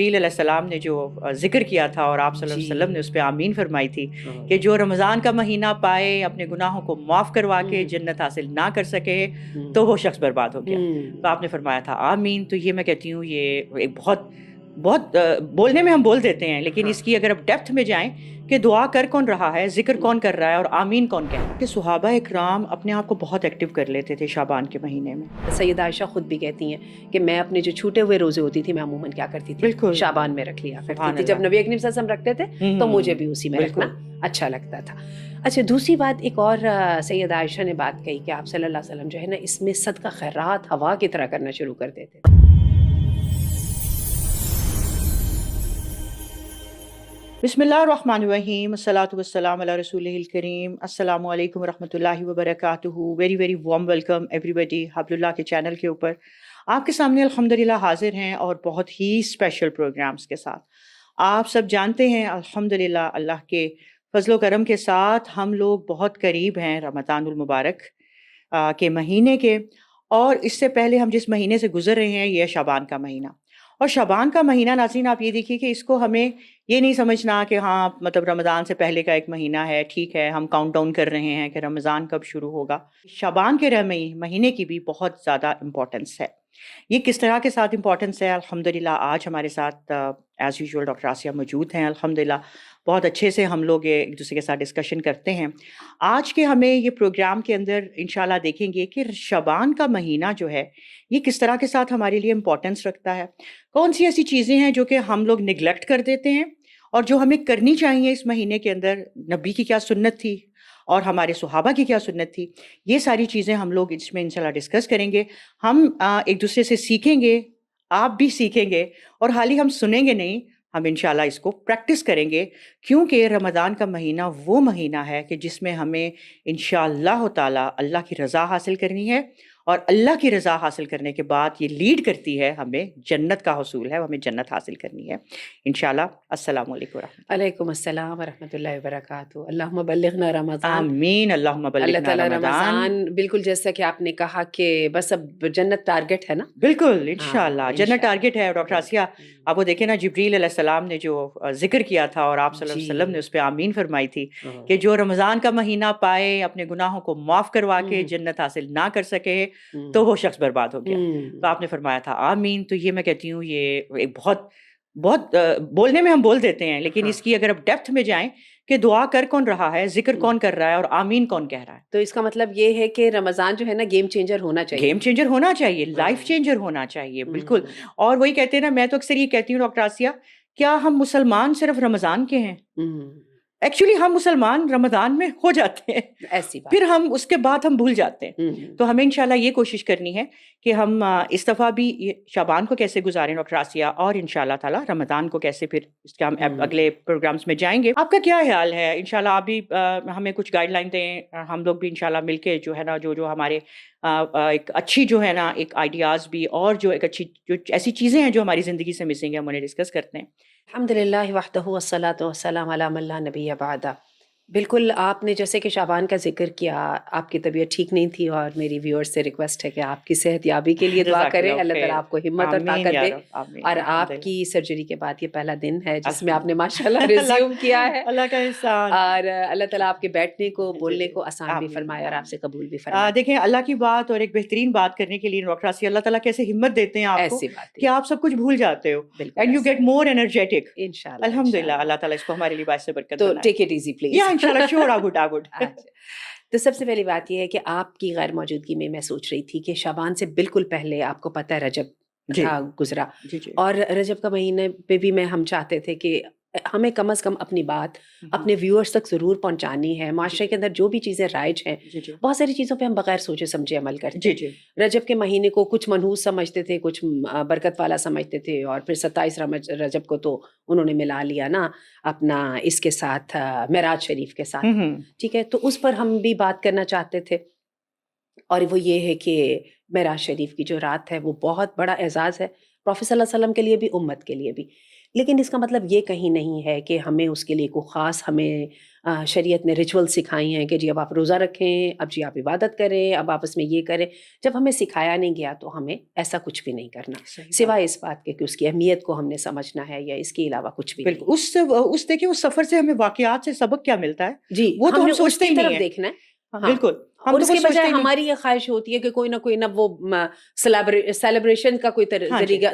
جبریل علیہ السلام نے جو ذکر کیا تھا اور آپ صلی اللہ علیہ وسلم نے اس پہ آمین فرمائی تھی کہ جو رمضان کا مہینہ پائے اپنے گناہوں کو معاف کروا کے جنت حاصل نہ کر سکے تو وہ شخص برباد ہو گیا. تو آپ نے فرمایا تھا آمین. تو یہ میں کہتی ہوں یہ ایک بہت بولنے میں ہم بول دیتے ہیں, لیکن اس کی اگر اب ڈیپتھ میں جائیں کہ دعا کر کون رہا ہے, ذکر کون کر رہا ہے اور آمین کون کہہ رہا ہے. کہ صحابہ اکرام اپنے آپ کو بہت ایکٹیو کر لیتے تھے شعبان کے مہینے میں. سیدہ عائشہ خود بھی کہتی ہیں کہ میں اپنے جو چھوٹے ہوئے روزے ہوتی تھی میں عموماً کیا کرتی تھی, بالکل شعبان میں رکھ لیا کرتی تھی. اللہ. جب نبی اکرم صلی اللہ علیہ وسلم رکھتے تھے تو مجھے بھی اسی میں رکھنا اچھا لگتا تھا. اچھا, دوسری بات ایک اور سیدہ عائشہ نے بات کہی کہ آپ صلی اللہ علیہ وسلم جو ہے نا اس میں صدقہ خیرات ہوا کی طرح کرنا شروع کر دیتے تھے. بسم اللہ الرحمن الرحیم, الصلاۃ والسلام علی رسول الکریم. السلام علیکم ورحمۃ اللہ وبرکاتہ. Very very warm welcome everybody حبل اللہ کے چینل کے اوپر. آپ کے سامنے الحمدللہ حاضر ہیں اور بہت ہی اسپیشل پروگرامز کے ساتھ. آپ سب جانتے ہیں الحمدللہ اللہ کے فضل و کرم کے ساتھ ہم لوگ بہت قریب ہیں رمضان المبارک کے مہینے کے, اور اس سے پہلے ہم جس مہینے سے گزر رہے ہیں یہ شعبان کا مہینہ. اور شعبان کا مہینہ ناظرین آپ یہ دیکھیے کہ اس کو ہمیں یہ نہیں سمجھنا کہ ہاں مطلب رمضان سے پہلے کا ایک مہینہ ہے, ٹھیک ہے ہم کاؤنٹ ڈاؤن کر رہے ہیں کہ رمضان کب شروع ہوگا. شعبان کے مہینے کی بھی بہت زیادہ امپورٹنس ہے. یہ کس طرح کے ساتھ امپورٹنس ہے, الحمدللہ آج ہمارے ساتھ ایز یوزول ڈاکٹر آسیہ موجود ہیں. الحمدللہ بہت اچھے سے ہم لوگ ایک دوسرے کے ساتھ ڈسکشن کرتے ہیں. آج کے ہمیں یہ پروگرام کے اندر انشاءاللہ دیکھیں گے کہ شعبان کا مہینہ جو ہے یہ کس طرح کے ساتھ ہمارے لیے امپورٹنس رکھتا ہے, کون سی ایسی چیزیں ہیں جو کہ ہم لوگ نگلیکٹ کر دیتے ہیں اور جو ہمیں کرنی چاہیے اس مہینے کے اندر, نبی کی کیا سنت تھی اور ہمارے صحابہ کی کیا سنت تھی. یہ ساری چیزیں ہم لوگ اس میں انشاءاللہ ڈسکس کریں گے. ہم ایک دوسرے سے سیکھیں گے, آپ بھی سیکھیں گے, اور حال ہی ہم سنیں گے نہیں, ہم انشاءاللہ اس کو پریکٹس کریں گے, کیونکہ رمضان کا مہینہ وہ مہینہ ہے کہ جس میں ہمیں انشاءاللہ تعالی اللہ کی رضا حاصل کرنی ہے, اور اللہ کی رضا حاصل کرنے کے بعد یہ لیڈ کرتی ہے ہمیں جنت کا حصول ہے, ہمیں جنت حاصل کرنی ہے انشاءاللہ. السلام علیکم ورحمۃ. علیکم السلام ورحمۃ اللہ وبرکاتہ. اللہم بلغنا رمضان. آمین. اللہم اللہ بلغنا تعالیٰ رمضان. بالکل جیسا کہ آپ نے کہا کہ بس اب جنت ٹارگٹ ہے نا. بالکل انشاءاللہ جنت ٹارگٹ ہے. ڈاکٹر آسیہ آپ وہ دیکھیں نا, جبریل علیہ السلام نے جو ذکر کیا تھا اور آپ صلی اللہ علیہ وسلم نے اس پہ آمین فرمائی تھی کہ جو رمضان کا مہینہ پائے اپنے گناہوں کو معاف کروا کے جنت حاصل نہ کر سکے تو وہ شخص برباد ہو گیا. تو آپ نے فرمایا تھا آمین. تو یہ میں کہتی ہوں یہ ایک بہت بولنے میں ہم بول دیتے ہیں, لیکن اس کی اگر اب ڈیپتھ میں جائیں کہ دعا کر کون رہا ہے, ذکر کون کر رہا ہے اور آمین کون کہہ رہا ہے. تو اس کا مطلب یہ ہے کہ رمضان جو ہے نا گیم چینجر ہونا چاہیے. گیم چینجر ہونا چاہیے, لائف چینجر ہونا چاہیے. بالکل. اور وہی کہتے ہیں نا, میں تو اکثر یہ کہتی ہوں ڈاکٹر آسیہ, کیا ہم مسلمان صرف رمضان کے ہیں؟ ایکچولی ہم مسلمان رمضان میں ہو جاتے ہیں, ایسی بات, پھر ہم اس کے بعد ہم بھول جاتے ہیں. تو ہمیں انشاءاللہ یہ کوشش کرنی ہے کہ ہم اس دفعہ بھی شعبان کو کیسے گزاریں ڈاکٹر آسیہ, اور انشاءاللہ تعالی رمضان کو کیسے, پھر اس کے ہم اگلے پروگرامز میں جائیں گے. آپ کا کیا خیال ہے؟ انشاءاللہ آپ بھی ہمیں کچھ گائیڈ لائن دیں, ہم لوگ بھی انشاءاللہ مل کے جو ہے نا جو ہمارے ایک اچھی جو ہے نا ایک آئیڈیاز بھی, اور جو ایک اچھی جو ایسی چیزیں ہیں جو ہماری زندگی سے مسنگ ہیں, ہم انہیں ڈسکس کرتے ہیں. الحمدللہ وحدہ والصلاۃ والسلام علی من لا نبی بعدہ. بالکل آپ نے جیسے کہ شعبان کا ذکر کیا, آپ کی طبیعت ٹھیک نہیں تھی اور میری ویورز سے ریکویسٹ ہے کہ آپ کی صحت یابی کے لیے دعا کریں, اللہ تعالیٰ آپ کو ہمت اور طاقت دے. اور آپ کی سرجری کے بعد یہ پہلا دن ہے جس میں آپ نے ماشاءاللہ ریزیوم کیا ہے, اللہ کا احسان, اور اللہ تعالیٰ آپ کے بیٹھنے کو بولنے کو آسان بھی فرمائے اور آپ سے قبول بھی فرمائے. دیکھیں اللہ کی بات اور ایک بہترین بات کرنے کے لیے ڈاکٹر آسیہ اللہ تعالیٰ کیسے ہمت دیتے ہیں آپ کو ایسی بات کہ آپ سب کچھ بھول جاتے ہو, and you get more energetic. انشاءاللہ الحمدللہ اللہ تعالیٰ اس کو ہمارے لیے باعث برکت تو بنائے. Take it easy please. یا انشاءاللہ شور آگڈ. تو سب سے پہلی بات یہ ہے کہ آپ کی غیر موجودگی میں میں سوچ رہی تھی کہ شعبان سے بالکل پہلے آپ کو پتہ ہے رجب تھا گزرا, اور رجب کا مہینے پہ بھی ہم چاہتے تھے کہ ہمیں کم از کم اپنی بات اپنے ویورز تک ضرور پہنچانی ہے. معاشرے کے اندر جو بھی چیزیں رائج ہیں, بہت ساری چیزوں پہ ہم بغیر سوچے سمجھے عمل کرتے ہیں. رجب کے مہینے کو کچھ منحوس سمجھتے تھے, کچھ برکت والا سمجھتے تھے, اور پھر 27 رجب کو تو انہوں نے ملا لیا نا اپنا اس کے ساتھ, معراج شریف کے ساتھ. ٹھیک ہے, تو اس پر ہم بھی بات کرنا چاہتے تھے, اور وہ یہ ہے کہ معراج شریف کی جو رات ہے وہ بہت بڑا اعزاز ہے. پروفیٹ صلی اللہ علیہ وسلم کے لیے بھی، امت کے لیے بھی. لیکن اس کا مطلب یہ کہیں نہیں ہے کہ ہمیں اس کے لیے کوئی خاص ہمیں شریعت نے ریچول سکھائی ہیں کہ جی اب آپ روزہ رکھیں، اب جی آپ عبادت کریں، اب آپ اس میں یہ کریں. جب ہمیں سکھایا نہیں گیا تو ہمیں ایسا کچھ بھی نہیں کرنا، سوائے اس بات کے کہ اس کی اہمیت کو ہم نے سمجھنا ہے، یا اس کے علاوہ کچھ بھی نہیں. اس دیکھیں اس سفر سے ہمیں واقعات سے سبق کیا ملتا ہے جی، وہ تو ہم ہم نے اس سوچتے کی ہی نہیں طرف ہیں. دیکھنا ہے. بالکل. اور اس کے بجائے ہماری یہ خواہش ہوتی ہے کہ کوئی نہ وہ سیلیبریشن کا کوئی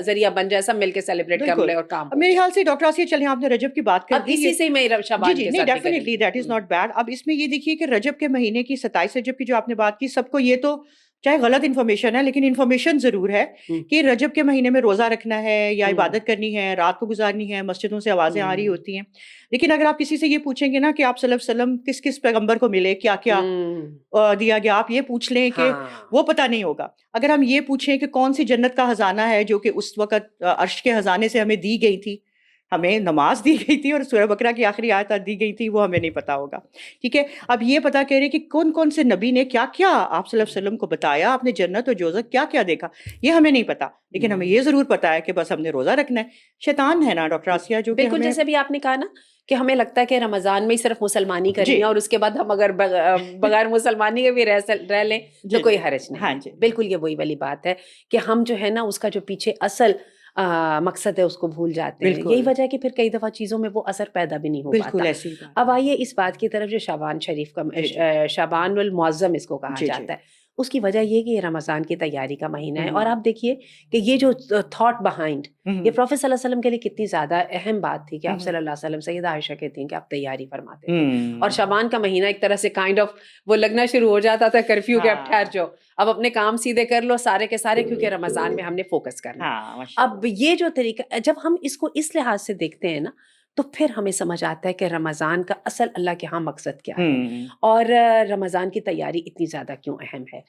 ذریعہ بن جائے، سب مل کے سیلیبریٹ کر لیں اور کام. میرے خیال سے ڈاکٹر آسیہ چلیں آپ نے رجب کی بات کر اب دی، اسی سے میں شعبان کے ساتھ definitely that is not bad. اب اس میں یہ دیکھیے کہ رجب کے مہینے کی 27 رجب کی جو آپ نے بات کی، سب کو یہ تو چاہے غلط انفارمیشن ہے لیکن انفارمیشن ضرور ہے کہ رجب کے مہینے میں روزہ رکھنا ہے یا عبادت کرنی ہے، رات کو گزارنی ہے، مسجدوں سے آوازیں آ رہی ہوتی ہیں. لیکن اگر آپ کسی سے یہ پوچھیں گے نا کہ آپ صلی اللہ علیہ وسلم کس کس پیغمبر کو ملے، کیا کیا دیا گیا، آپ یہ پوچھ لیں کہ وہ پتہ نہیں ہوگا. اگر ہم یہ پوچھیں کہ کون سی جنت کا خزانہ ہے جو کہ اس وقت عرش کے خزانے سے ہمیں دی گئی تھی، ہمیں نماز دی گئی تھی اور سورہ بقرہ کی آخری آیت دی گئی تھی، وہ ہمیں نہیں پتا ہوگا. ٹھیک ہے، اب یہ پتا کہہ رہے کہ کون کون سے نبی نے کیا کیا آپ صلی اللہ علیہ وسلم کو بتایا، آپ نے جنت اور دوزخ کیا کیا دیکھا، یہ ہمیں نہیں پتا. لیکن ہمیں یہ ضرور پتا ہے کہ بس ہم نے روزہ رکھنا ہے. شیطان ہے نا ڈاکٹر آسیہ جو بالکل جیسے بھی آپ نے کہا نا کہ ہمیں لگتا ہے کہ رمضان میں ہی صرف مسلمانی کرنی ہے اور اس کے بعد ہم اگر بغیر مسلمانی کے بھی رہ لیں تو کوئی حرج نہیں. بالکل یہ وہی والی بات ہے کہ ہم جو ہے نا اس کا جو پیچھے اصل مقصد ہے اس کو بھول جاتے ہیں. یہی وجہ ہے کہ پھر کئی دفعہ چیزوں میں وہ اثر پیدا بھی نہیں ہو پاتا. اب آئیے اس بات کی طرف جو شعبان شریف کا شعبان المعظم اس کو کہا جاتا ہے، اس کی وجہ یہ کہ یہ رمضان کی تیاری کا مہینہ ہے. اور آپ دیکھیے کہ یہ جو تھاٹ بہائنڈ یہ پروفیٹ صلی اللہ علیہ وسلم کے لیے کتنی زیادہ اہم بات تھی کہ آپ صلی اللہ علیہ وسلم سیدہ عائشہ کہتی ہیں کہ آپ تیاری فرماتے تھے. اور شعبان کا مہینہ ایک طرح سے کائنڈ آف وہ لگنا شروع ہو جاتا تھا کرفیو کے، اب ٹھہر جاؤ، اب اپنے کام سیدھے کر لو سارے کے سارے، کیونکہ رمضان میں ہم نے فوکس کرنا. اب یہ جو طریقہ جب ہم اس کو اس لحاظ سے دیکھتے ہیں نا تو پھر ہمیں سمجھ آتا ہے کہ رمضان کا اصل اللہ کے ہاں مقصد کیا ہے اور رمضان کی تیاری اتنی زیادہ کیوں اہم ہے.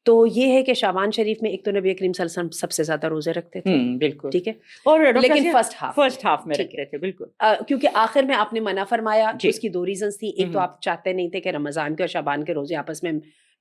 تو یہ ہے کہ شعبان شریف میں ایک تو نبی کریم صلی اللہ علیہ وسلم سب سے زیادہ روزے رکھتے تھے، بالکل ٹھیک ہے، اور لیکن فرسٹ ہاف میں رکھتے تھے بالکل، کیونکہ آخر میں آپ نے منع فرمایا. اس کی 2 ریزنز تھی. ایک تو آپ چاہتے نہیں تھے کہ رمضان کے اور شعبان کے روزے آپس میں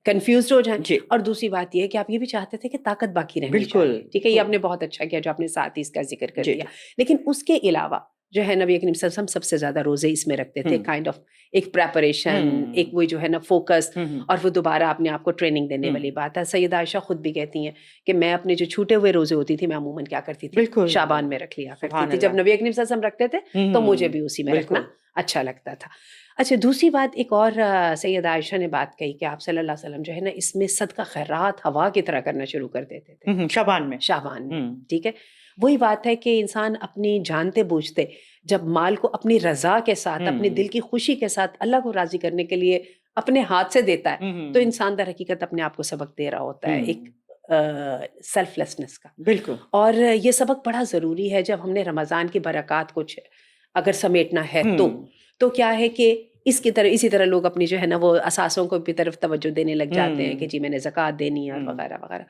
کنفیوزڈ ہو جائیں، اور دوسری بات یہ ہے کہ آپ یہ بھی چاہتے تھے کہ طاقت باقی رہنی چاہیے. ٹھیک ہے، یہ آپ نے بہت اچھا کیا جو آپ نے ساتھ ہی اس کا ذکر کر دیا. لیکن اس کے علاوہ جو ہے نبی کریم صلی اللہ علیہ وسلم سب سے زیادہ روزے اس میں رکھتے تھے، کائنڈ آف ایک پریپریشن، ایک وہ جو ہے نا فوکس، اور وہ دوبارہ اپنے آپ کو ٹریننگ دینے والی بات ہے. سیدہ عائشہ خود بھی کہتی ہیں کہ میں اپنے جو چھوٹے ہوئے روزے ہوتی تھی میں عموماً کیا کرتی تھی، شعبان میں رکھ لیا کرتی تھی. جب نبی کریم صلی اللہ علیہ وسلم رکھتے تھے تو مجھے بھی اسی میں رکھنا اچھا لگتا تھا. اچھا، دوسری بات ایک اور سیدہ عائشہ نے بات کہی کہ آپ صلی اللہ علیہ وسلم جو ہے نا اس میں صدقہ خیرات ہوا کی طرح کرنا شروع کر دیتے تھے شعبان میں. ٹھیک ہے، وہی بات ہے کہ انسان اپنی جانتے بوجھتے جب مال کو اپنی رضا کے ساتھ، اپنے دل کی خوشی کے ساتھ اللہ کو راضی کرنے کے لیے اپنے ہاتھ سے دیتا ہے تو انسان در حقیقت اپنے آپ کو سبق دے رہا ہوتا ہے ایک سیلف لیسنس کا. بالکل، اور یہ سبق بڑا ضروری ہے جب ہم نے رمضان کی برکات کو اگر سمیٹنا ہے تو کیا ہے کہ اسی طرح لوگ اپنی جو ہے نا وہ اثاثوں کو بھی طرف توجہ دینے لگ جاتے ہیں کہ جی میں نے زکوٰۃ دینی ہے اور وغیرہ وغیرہ.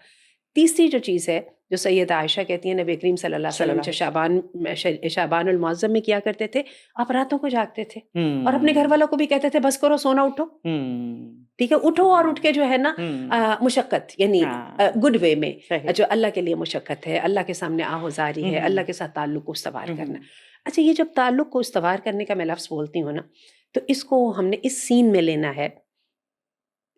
تیسری جو چیز ہے جو سیدہ عائشہ کہتی ہیں نبی کریم صلی اللہ علیہ وسلم جو شعبان المعظم میں کیا کرتے تھے، آپ راتوں کو جاگتے تھے اور اپنے گھر والوں کو بھی کہتے تھے بس کرو سونا، اٹھو، ٹھیک ہے، اٹھو اور اٹھ کے جو ہے نا مشقت، یعنی گڈ وے میں جو اللہ کے لیے مشقت ہے، اللہ کے سامنے آہوزاری ہے، اللہ کے ساتھ تعلق کو استوار کرنا. اچھا، یہ جب تعلق کو استوار کرنے کا میں لفظ بولتی ہوں نا تو اس کو ہم نے اس سین میں لینا ہے.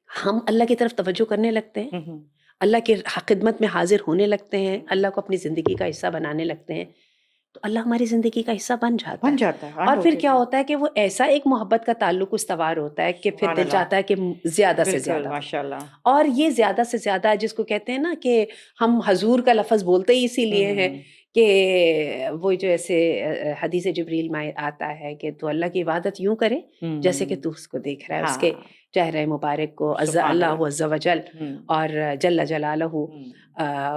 ہم اللہ کی طرف توجہ کرنے لگتے ہیں، اللہ کی خدمت میں حاضر ہونے لگتے ہیں، اللہ کو اپنی زندگی کا حصہ بنانے لگتے ہیں تو اللہ ہماری زندگی کا حصہ بن جاتا ہے. اور پھر کیا ہوتا ہے کہ وہ ایسا ایک محبت کا تعلق استوار ہوتا ہے کہ پھر دل چاہتا ہے کہ زیادہ سے زیادہ، ماشاءاللہ. اور یہ زیادہ سے زیادہ جس کو کہتے ہیں نا کہ ہم حضور کا لفظ بولتے ہی اسی لیے ہیں کہ وہ جو ایسے حدیث جبریل میں آتا ہے کہ تو اللہ کی عبادت یوں کرے جیسے کہ تو اس کو دیکھ رہا ہے، اس کے چہرہ مبارک کو، اللہ عز و جل اور جل جلالہ،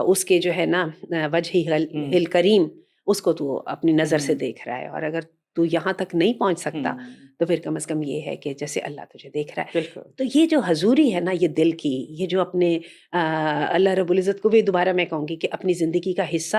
اس کے جو ہے نا وجہ الکریم، اس کو تو اپنی نظر سے دیکھ رہا ہے. اور اگر تو یہاں تک نہیں پہنچ سکتا تو پھر کم از کم یہ ہے کہ جیسے اللہ تجھے دیکھ رہا ہے. تو یہ جو حضوری ہے نا یہ دل کی، یہ جو اپنے اللہ رب العزت کو بھی دوبارہ میں کہوں گی کہ اپنی زندگی کا حصہ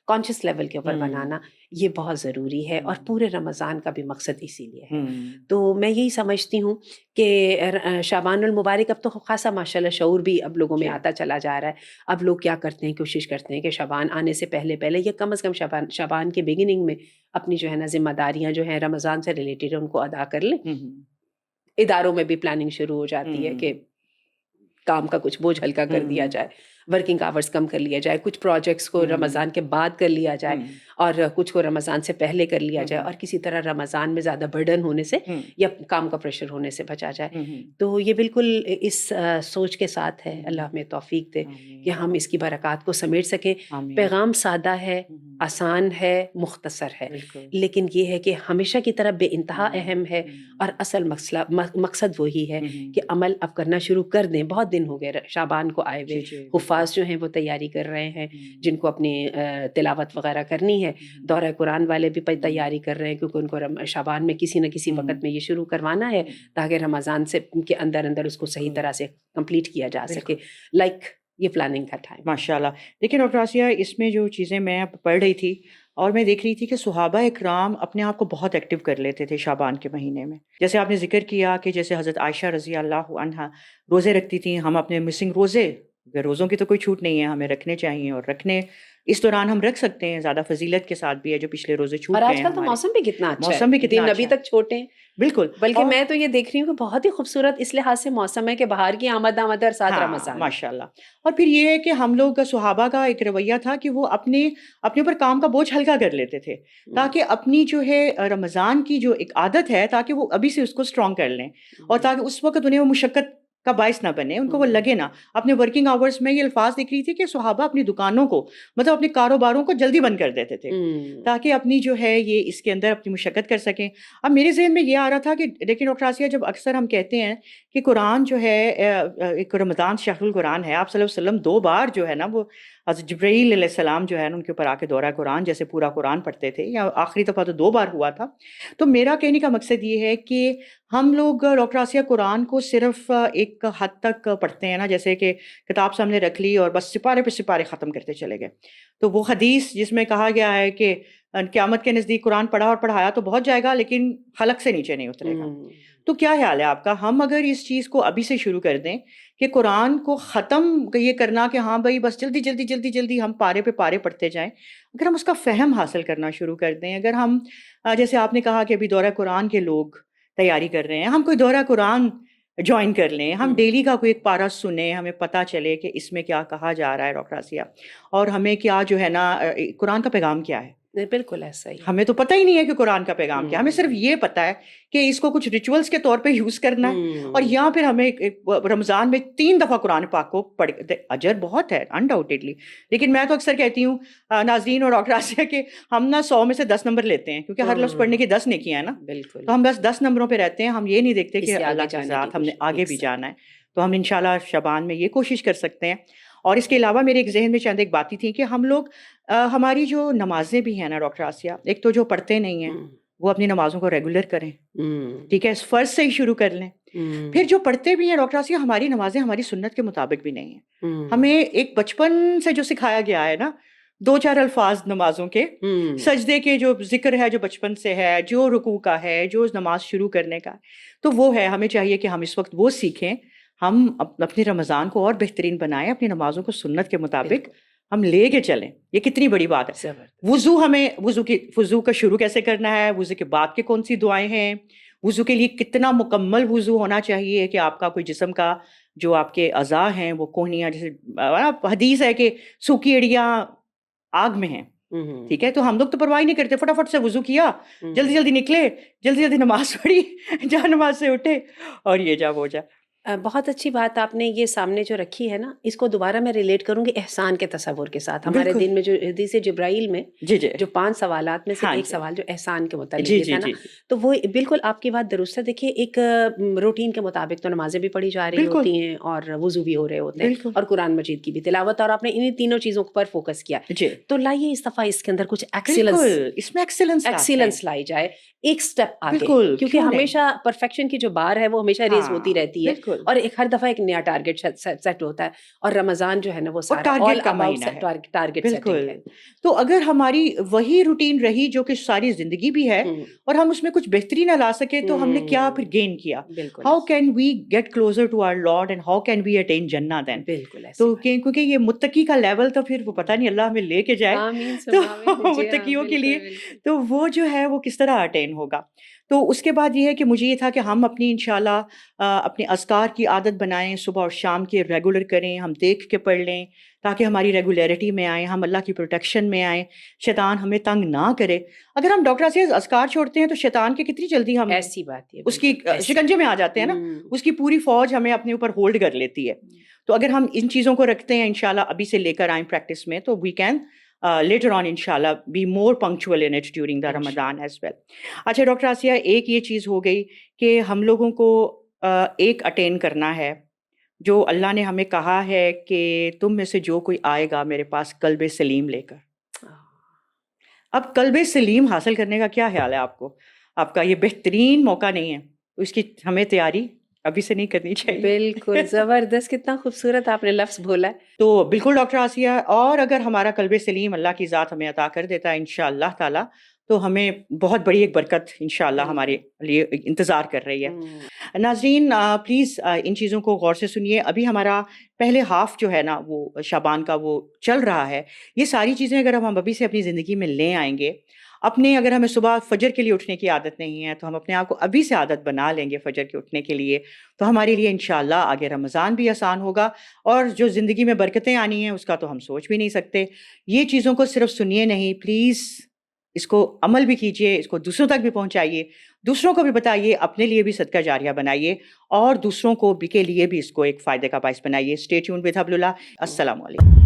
کانشیس لیول کے اوپر بنانا یہ بہت ضروری ہے، اور پورے رمضان کا بھی مقصد اسی لیے ہے۔ تو میں یہی سمجھتی ہوں کہ شعبان المبارک اب تو خاصا ماشاء اللہ شعور بھی اب لوگوں میں آتا چلا جا رہا ہے۔ اب لوگ کیا کرتے ہیں، کوشش کرتے ہیں کہ شعبان آنے سے پہلے یا کم از کم شعبان کے بگننگ میں اپنی جو ہے نا ذمہ داریاں جو ہیں رمضان سے ریلیٹڈ ان کو ادا کر لیں۔ اداروں میں بھی پلاننگ شروع ہو جاتی ہے کہ کام کا کچھ بوجھ ہلکا کر دیا جائے، ورکنگ آورز کم کر لیا جائے، کچھ پروجیکٹس کو رمضان کے بعد کر لیا جائے اور کچھ کو رمضان سے پہلے کر لیا جائے، اور کسی طرح رمضان میں زیادہ برڈن ہونے سے یا کام کا پریشر ہونے سے بچا جائے۔ تو یہ بالکل اس سوچ کے ساتھ ہے، اللہ ہمیں توفیق دے کہ ہم اس کی برکات کو سمیٹ سکیں۔ پیغام سادہ ہے، آسان ہے، مختصر ہے، لیکن یہ ہے کہ ہمیشہ کی طرح بے انتہا اہم ہے، اور اصل مقصد وہی ہے کہ عمل اب کرنا شروع کر دیں۔ بہت دن ہو گئے شعبان کو آئے ہوئے، حفاظ جو ہیں وہ تیاری کر رہے ہیں، جن کو اپنی تلاوت وغیرہ کرنی ہے، دورہ قرآن والے بھی تیاری کر رہے ہیں، کیونکہ ان کو شعبان میں کسی نہ کسی وقت میں یہ شروع کروانا ہے تاکہ رمضان سے کے اندر اس کو صحیح طرح سے کمپلیٹ کیا جا سکے۔ یہ پلاننگ کا ٹائم۔ ماشاء اللہ۔ لیکن ڈاکٹر آسیہ، اس میں جو چیزیں میں پڑھ رہی تھی اور میں دیکھ رہی تھی کہ صحابہ اکرام اپنے آپ کو بہت ایکٹیو کر لیتے تھے شعبان کے مہینے میں۔ جیسے آپ نے ذکر کیا کہ جیسے حضرت عائشہ رضی اللہ عنہا روزے رکھتی تھیں، ہم اپنے مسنگ روزوں کی تو کوئی چھوٹ نہیں ہے، ہمیں رکھنے چاہیے، اور رکھنے اس دوران ہم رکھ سکتے ہیں، زیادہ فضیلت کے ساتھ بھی ہے جو پچھلے روزے چھوٹ گئے ہیں۔ اور آج کل تو موسم بھی کتنا اچھا ہے، موسم بھی کتنا دن ابھی تک چھوٹے ہیں۔ بالکل، بلکہ میں تو یہ دیکھ رہی ہوں کہ بہت ہی خوبصورت اس لحاظ سے موسم ہے کہ باہر کی آمد اور ساتھ رمضان۔ ماشاء اللہ۔ اور پھر یہ ہے کہ ہم لوگ صحابہ کا ایک رویہ تھا کہ وہ اپنے اوپر کام کا بوجھ ہلکا کر لیتے تھے، تاکہ اپنی جو ہے رمضان کی جو ایک عادت ہے تاکہ وہ ابھی سے اس کو اسٹرانگ کر لیں، اور تاکہ اس وقت انہیں وہ مشقت کا باعث نہ بنے، ان کو وہ لگے نہ۔ اپنے ورکنگ آورز میں یہ الفاظ دیکھ رہی تھی کہ صحابہ اپنی دکانوں کو، مطلب اپنے کاروباروں کو جلدی بند کر دیتے تھے تاکہ اپنی جو ہے یہ اس کے اندر اپنی مشقت کر سکیں۔ اب میرے ذہن میں یہ آ رہا تھا کہ لیکن ڈاکٹر آسیہ، جب اکثر ہم کہتے ہیں کہ قرآن جو ہے ایک رمضان شہر القرآن ہے، آپ صلی اللہ علیہ وسلم 2 بار جو ہے نا وہ حضرت جبرائیل علیہ السلام جو ہے ان کے اوپر آ کے دورہ قرآن جیسے پورا قرآن پڑھتے تھے، یا آخری دفعہ تو 2 بار ہوا تھا۔ تو میرا کہنے کا مقصد یہ ہے کہ ہم لوگ ڈاکٹر آسیہ قرآن کو صرف ایک حد تک پڑھتے ہیں نا، جیسے کہ کتاب سامنے رکھ لی اور بس سپارے پہ سپارے ختم کرتے چلے گئے۔ تو وہ حدیث جس میں کہا گیا ہے کہ قیامت کے نزدیک قرآن پڑھا اور پڑھایا تو بہت جائے گا لیکن حلق سے نیچے نہیں اترے گا، تو کیا خیال ہے آپ کا؟ ہم اگر اس چیز کو ابھی سے شروع کر دیں کہ قرآن کو ختم یہ کرنا کہ ہاں بھائی بس جلدی جلدی جلدی جلدی ہم پارے پہ پارے پڑھتے جائیں، اگر ہم اس کا فہم حاصل کرنا شروع کر دیں، اگر ہم جیسے آپ نے کہا کہ ابھی دورہ قرآن کے لوگ تیاری کر رہے ہیں، ہم کوئی دورہ قرآن جوائن کر لیں، ہم ڈیلی کا کوئی ایک پارہ سنیں، ہمیں پتہ چلے کہ اس میں کیا کہا جا رہا ہے ڈاکٹر آسیہ، اور ہمیں کیا جو ہے نا قرآن کا پیغام کیا ہے۔ بالکل ایسا ہی، ہمیں تو پتہ ہی نہیں ہے کہ قرآن کا پیغام کیا، ہمیں صرف یہ پتہ ہے کہ اس کو کچھ ریچولز کے طور پہ یوز کرنا ہے، اور یا پھر ہمیں رمضان میں 3 دفعہ قرآن پاک کو پڑھ، اجر بہت ہے انڈاؤٹیڈلی، لیکن میں تو اکثر کہتی ہوں ناظرین اور ڈاکٹر آسیہ کہ ہم نا 100 میں سے 10 نمبر لیتے ہیں، کیونکہ ہر لفظ پڑھنے کی 10 نیکیاں ہیں نا، بالکل، تو ہم بس 10 نمبروں پہ رہتے ہیں، ہم یہ نہیں دیکھتے کہ اللہ کے ساتھ ہم نے آگے بھی جانا ہے۔ تو ہم انشاءاللہ شعبان میں یہ کوشش کر سکتے ہیں۔ اور اس کے علاوہ میرے ایک ذہن میں چند ایک باتیں تھیں کہ ہم لوگ ہماری جو نمازیں بھی ہیں نا ڈاکٹر آسیہ، ایک تو جو پڑھتے نہیں ہیں وہ اپنی نمازوں کو ریگولر کریں، ٹھیک ہے، اس فرض سے ہی شروع کر لیں۔ پھر جو پڑھتے بھی ہیں ڈاکٹر آسیہ، ہماری نمازیں ہماری سنت کے مطابق بھی نہیں ہیں، ہمیں ایک بچپن سے جو سکھایا گیا ہے نا 2-4 الفاظ نمازوں کے، سجدے کے جو ذکر ہے جو بچپن سے ہے، جو رکوع کا ہے، جو نماز شروع کرنے کا، تو وہ ہے، ہمیں چاہیے کہ ہم اس وقت وہ سیکھیں، ہم اپنی رمضان کو اور بہترین بنائیں، اپنی نمازوں کو سنت کے مطابق ہم لے کے چلیں۔ یہ کتنی بڑی بات ہے۔ وضو، ہمیں وضو کا شروع کیسے کرنا ہے، وضو کے بعد کے کون سی دعائیں ہیں، وضو کے لیے کتنا مکمل وضو ہونا چاہیے کہ آپ کا کوئی جسم کا جو آپ کے اعضاء ہیں وہ کونیاں، جیسے حدیث ہے کہ سوکھی اڑیاں آگ میں ہیں، ٹھیک ہے، تو ہم لوگ تو پرواہ نہیں کرتے، فٹافٹ سے وضو کیا، جلدی جلدی نکلے، جلدی جلدی نماز پڑھی، جا نماز سے اٹھے اور یہ جا وہ جا۔ بہت اچھی بات آپ نے یہ سامنے جو رکھی ہے نا، اس کو دوبارہ میں ریلیٹ کروں گی احسان کے تصور کے ساتھ۔ ہمارے دین میں جو حدیث جبرائیل میں جو 5 سوالات میں سے ایک سوال جو احسان کے متعلق تھا نا، تو وہ بالکل آپ کی بات درست ہے۔ دیکھیے ایک روٹین کے مطابق تو نمازیں بھی پڑھی جا رہی ہوتی ہیں اور وضو بھی ہو رہے ہوتے ہیں اور قرآن مجید کی بھی تلاوت، اور آپ نے انہی تینوں چیزوں پر فوکس کیا، تو لائیے اس دفعہ اس کے اندر کچھ ایکسیلنس لائی جائے، ایک سٹیپ آگے، کیونکہ ہمیشہ پرفیکشن کی جو بار ہے وہ ہمیشہ ریز ہوتی رہتی ہے، بالکل. اور ایک ہر دفعہ ایک نیا ٹارگیٹ سیٹ ہوتا ہے, اور رمضان جو ہے نا وہ سارا ٹارگیٹ کا مہینہ ہے. ٹارگیٹ بالکل. سیٹنگ ہے. تو اگر ہماری وہی روٹین رہی جو کہ ساری زندگی بھی ہے, اور ہم اس میں کچھ بہتری نہ لا سکے, تو ہم نے کیا پھر گین کیا؟ بالکل. How can we get closer to our lord and how can we attain جنہ دین؟ بالکل. تو کیونکہ یہ متقی کا لیول تو پھر وہ پتہ نہیں اللہ ہمیں لے کے جائے تو متقیوں کے لیے, تو وہ جو ہے وہ کس طرح اٹین ہوگا. تو اس کے بعد یہ ہے کہ مجھے یہ تھا کہ ہم اپنی انشاءاللہ اپنے اذکار کی عادت بنائیں, صبح اور شام کے ریگولر کریں, ہم دیکھ کے پڑھ لیں تاکہ ہماری ریگولیرٹی میں آئیں, ہم اللہ کی پروٹیکشن میں آئیں, شیطان ہمیں تنگ نہ کرے. اگر ہم ڈاکٹر عزیز اذکار چھوڑتے ہیں تو شیطان کے کتنی جلدی ہم ایسی بات ہے اس کی شکنجے میں آ جاتے ہیں نا, اس کی پوری فوج ہمیں اپنے اوپر ہولڈ کر لیتی ہے. تو اگر ہم ان چیزوں کو رکھتے ہیں انشاءاللہ ابھی سے لے کر آئیں پریکٹس میں, تو we can later on inshallah be more punctual in it during the Ramadan as well. اچھا ڈاکٹر آسیہ, ایک یہ چیز ہو گئی کہ ہم لوگوں کو ایک اٹین کرنا ہے جو اللہ نے ہمیں کہا ہے کہ تم میں سے جو کوئی آئے گا میرے پاس قلب سلیم لے کر. اب قلب سلیم حاصل کرنے کا کیا خیال ہے آپ کو؟ آپ کا یہ بہترین موقع نہیں ہے, اس کی ہمیں تیاری ابھی سے نہیں کرنی چاہیے؟ بالکل زبردست, کتنا خوبصورت آپ نے لفظ بولا ہے. تو بالکل ڈاکٹر آسیہ, اور اگر ہمارا قلب سلیم اللہ کی ذات ہمیں عطا کر دیتا ہے انشاءاللہ تعالیٰ, تو ہمیں بہت بڑی ایک برکت انشاءاللہ ہمارے لیے انتظار کر رہی ہے. ناظرین پلیز ان چیزوں کو غور سے سنیے. ابھی ہمارا پہلے ہاف جو ہے نا وہ شعبان کا وہ چل رہا ہے. یہ ساری چیزیں اگر ہم ابھی سے اپنی زندگی میں لے آئیں گے, اگر ہمیں صبح فجر کے لیے اٹھنے کی عادت نہیں ہے تو ہم اپنے آپ کو ابھی سے عادت بنا لیں گے فجر کے اٹھنے کے لیے, تو ہمارے لیے انشاءاللہ آگے رمضان بھی آسان ہوگا, اور جو زندگی میں برکتیں آنی ہیں اس کا تو ہم سوچ بھی نہیں سکتے. یہ چیزوں کو صرف سنیے نہیں, پلیز اس کو عمل بھی کیجیے, اس کو دوسروں تک بھی پہنچائیے, دوسروں کو بھی بتائیے, اپنے لیے بھی صدقہ جاریہ بنائیے, اور دوسروں کو بھی کے لیے بھی اس کو ایک فائدے کا باعث بنائیے. اسٹے ٹیونڈ ود حبل اللہ. السلام علیکم.